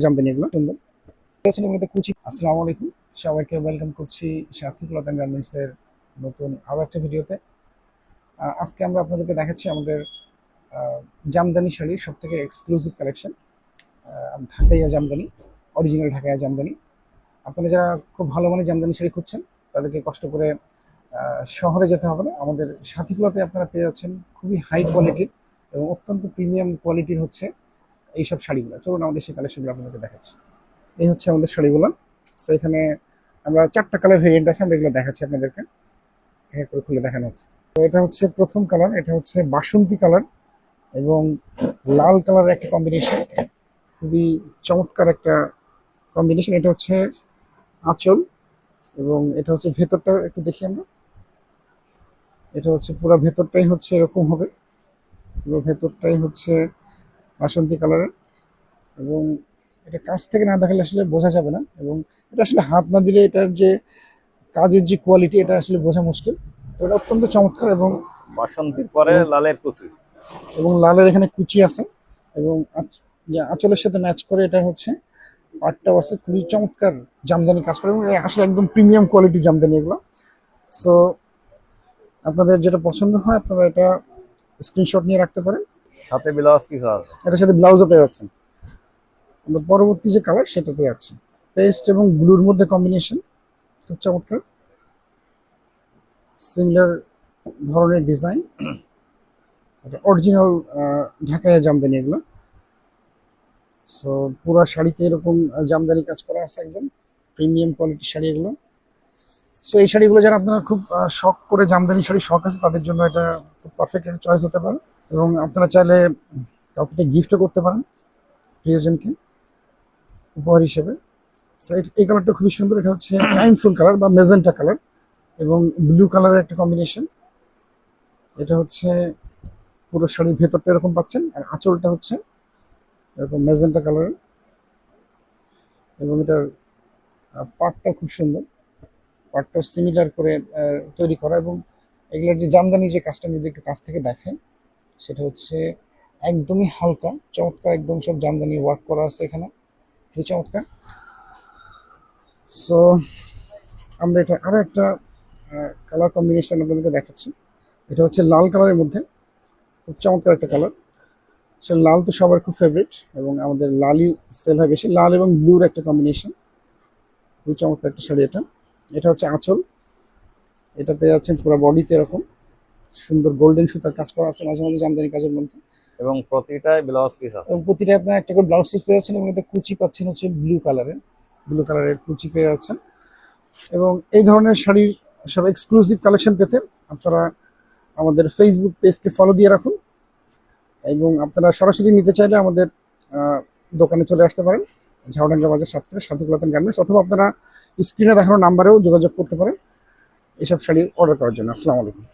জামদানি এগুলো সুন্দর এগুলো কুচি। আসসালামু আলাইকুম, সবাইকে ওয়েলকাম করছি সাথী ক্লথ গার্মেন্টস এর নতুন আরো একটা ভিডিওতে। আজকে আমরা আপনাদেরকে দেখাচ্ছি আমাদের জামদানি শাড়ির সব থেকে এক্সক্লুসিভ কালেকশন, ঢাকাইয়া জামদানি, অরিজিনাল ঢাকাইয়া জামদানি। আপনারা যারা খুব ভালো মানের জামদানি শাড়ি খুঁজছেন তাদেরকে কষ্ট করে শহরে যেতে হবে না, আমাদের সাথী ক্লথে আপনারা পেয়ে যাচ্ছেন খুবই হাই কোয়ালিটির এবং অত্যন্ত প্রিমিয়াম কোয়ালিটির হচ্ছে এইসব শাড়িগুলো। চলুন আমাদের সেই কালেকশনগুলো আপনাদেরকে দেখাচ্ছি। এই হচ্ছে আমাদের শাড়িগুলো। তো এখানে আমরা 4টা কালার ভেরিয়েন্ট আছে, আমরা এগুলো দেখাচ্ছি আপনাদেরকে, এক করে খুলে দেখানো হচ্ছে। তো এটা হচ্ছে প্রথম কালার, এটা হচ্ছে বাসন্তী কালার এবং লাল কালারের একটা কম্বিনেশন, খুবই চমৎকার একটা কম্বিনেশন। এটা হচ্ছে আঁচল এবং এটা হচ্ছে ভেতরটা একটু দেখি আমরা। এটা হচ্ছে পুরো ভেতরটাই হচ্ছে এরকম হবে, পুরো ভেতরটাই হচ্ছে বাসন্তী কালারের এবং এটা কাছ থেকে না দেখালে আসলে বোঝা যাবে না এবং এটা আসলে হাত না দিলে এটার যে কাজের যে কোয়ালিটি এটা আসলে বোঝা মুশকিল। তো এটা অত্যন্ত চমৎকার এবং বাসন্তীর পরে লালের কুচি লালের এখানে কুচি আছে এবং যে আঁচলের সাথে ম্যাচ করে এটা হচ্ছে পাটটাও আছে, খুবই চমৎকার জামদানি কাজ করে এবং আসলে একদম প্রিমিয়াম কোয়ালিটি জামদানি এগুলো। সো আপনাদের যেটা পছন্দ হয় আপনারা এটা স্ক্রিনশট নিয়ে রাখতে পারেন, সাথে ব্লাউজ পিস আছে। এটার সাথে ব্লাউজও পেয়ে যাচ্ছেন। আমরা পরবর্তী যে কালার সেটাতে আছে পেস্ট এবং ব্লুর মধ্যে কম্বিনেশন, খুব চমৎকার সিমিলার ধরনের ডিজাইন। অরিজিনাল ঢাকায় জামদানি এগুলো। সো পুরো শাড়িতে এরকম জামদানি কাজ করা আছে, একদম প্রিমিয়াম কোয়ালিটির শাড়ি এগুলো। সো এই শাড়িগুলো যারা আপনারা খুব শখ করে জামদানি শাড়ি শখ আছে তাদের জন্য এটা খুব পারফেক্ট একটা চয়েস হতে পারে এবং আপনারা চাইলে কাউকে গিফটও করতে পারেন প্রিয়জনকে উপহার হিসেবে। সো এই কালারটা খুবই সুন্দর, এটা হচ্ছে টাইম ফুল কালার বা মেজেন্টা কালার এবং ব্লু কালারের একটা কম্বিনেশন। এটা হচ্ছে পুরো শাড়ির ভেতরটা এরকম পাচ্ছেন আর আঁচলটা হচ্ছে এরকম মেজেন্টা কালারের এবং এটার পাটটা খুব সুন্দর, পাটটা সিমিলার করে তৈরি করা এবং এগুলোর যে জামদানি যে কাজটা যদি একটু কাছ থেকে দেখেন সেটা হচ্ছে একদমই হালকা চমৎকার, একদম সব জামদানি ওয়ার্ক করা আছে এখানে, খুবই চমৎকার। সো আমরা এটা আরো একটা কালার কম্বিনেশন আপনাদেরকে দেখাচ্ছি। এটা হচ্ছে লাল কালারের মধ্যে, খুব চমৎকার একটা কালার। সে লাল তো সবার খুব ফেভারিট এবং আমাদের লালই সেল হয় বেশি, লাল এবং ব্লুর একটা কম্বিনেশন, খুবই চমৎকার একটা শাড়ি এটা। এটা হচ্ছে আঁচল, এটা পেয়ে যাচ্ছেন পুরো বডিতে এরকম সুন্দর গোল্ডেন সুতার কাজ করা আছে মাঝে মাঝে জামদানি কাজের মধ্যে এবং প্রতিটায় ব্লাউজ পিস আছে। এবং প্রতিটা আপনার একটা করে ব্লাউজ পিস পেয়ে যাচ্ছেন এবং এটা কুচি পাচ্ছেন হচ্ছে ব্লু কালারের কুচি পেয়ে যাচ্ছেন। এবং এই ধরনের শাড়ির সব এক্সক্লুসিভ কালেকশন পেতে আপনারা আমাদের ফেসবুক পেজকে ফলো দিয়ে রাখুন এবং আপনারা সরাসরি নিতে চাইলে আমাদের দোকানে চলে আসতে পারেন, ঝাউডাঙ্গা বাজার সাথী ক্লথ গার্মেন্টস, অথবা আপনারা স্ক্রিনে দেখানো নাম্বারেও যোগাযোগ করতে পারেন এসব শাড়ি অর্ডার করার জন্য। আসসালামু আলাইকুম।